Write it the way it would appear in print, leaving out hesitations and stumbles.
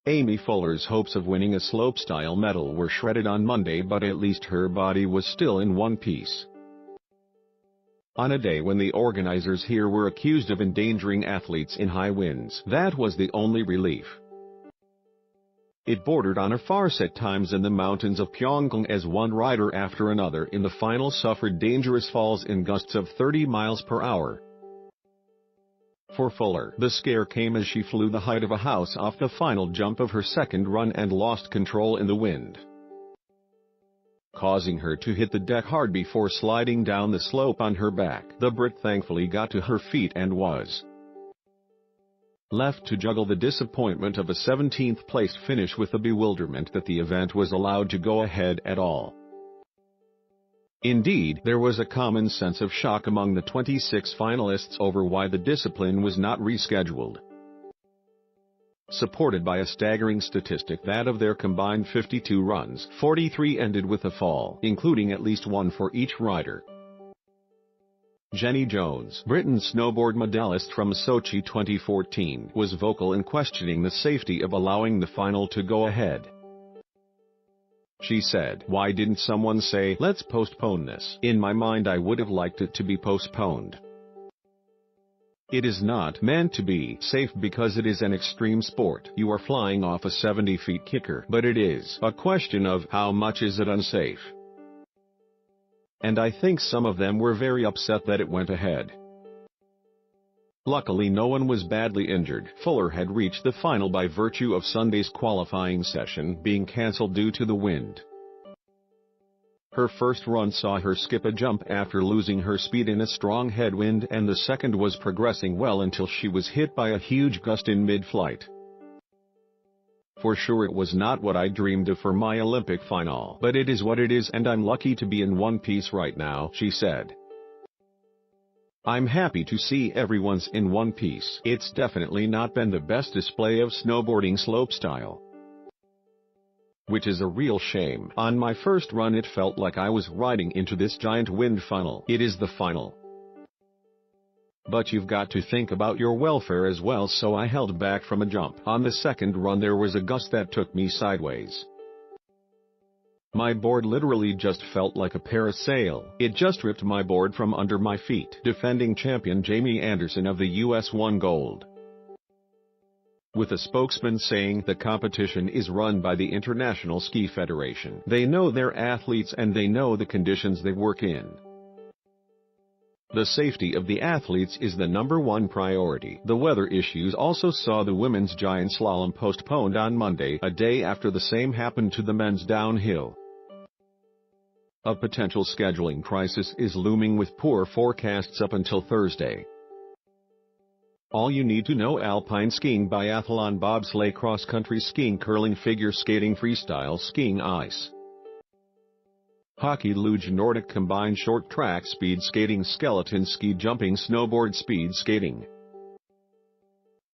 Aimee Fuller's hopes of winning a slopestyle medal were shredded on Monday, but at least her body was still in one piece. On a day when the organizers here were accused of endangering athletes in high winds, that was the only relief. It bordered on a farce at times in the mountains of Pyongyang as one rider after another in the final suffered dangerous falls in gusts of 30 miles per hour. For Fuller, the scare came as she flew the height of a house off the final jump of her second run and lost control in the wind, causing her to hit the deck hard before sliding down the slope on her back. The Brit thankfully got to her feet and was left to juggle the disappointment of a 17th-place finish with the bewilderment that the event was allowed to go ahead at all. Indeed, there was a common sense of shock among the 26 finalists over why the discipline was not rescheduled, supported by a staggering statistic that of their combined 52 runs, 43 ended with a fall, including at least one for each rider. Jenny Jones, Britain's snowboard medalist from Sochi 2014, was vocal in questioning the safety of allowing the final to go ahead. She said, "Why didn't someone say, let's postpone this? In my mind I would have liked it to be postponed. It is not meant to be safe because it is an extreme sport. You are flying off a 70-foot kicker, but it is a question of how much is it unsafe." And I think some of them were very upset that it went ahead. Luckily no one was badly injured. Fuller had reached the final by virtue of Sunday's qualifying session being cancelled due to the wind. Her first run saw her skip a jump after losing her speed in a strong headwind, and the second was progressing well until she was hit by a huge gust in mid-flight. "For sure it was not what I dreamed of for my Olympic final, but it is what it is and I'm lucky to be in one piece right now," she said. "I'm happy to see everyone's in one piece. It's definitely not been the best display of snowboarding slopestyle, which is a real shame. On my first run it felt like I was riding into this giant wind funnel. It is the final, but you've got to think about your welfare as well, so I held back from a jump. On the second run there was a gust that took me sideways. My board literally just felt like a parasail. It just ripped my board from under my feet." Defending champion Jamie Anderson of the U.S. won gold, with a spokesman saying the competition is run by the International Ski Federation. They know their athletes and they know the conditions they work in. The safety of the athletes is the #1 priority. The weather issues also saw the women's giant slalom postponed on Monday, a day after the same happened to the men's downhill. A potential scheduling crisis is looming with poor forecasts up until Thursday. All you need to know: alpine skiing, biathlon, bobsleigh, cross-country skiing, curling, figure skating, freestyle skiing, ice hockey, luge, Nordic combined, short track speed skating, skeleton ski jumping, snowboard speed skating.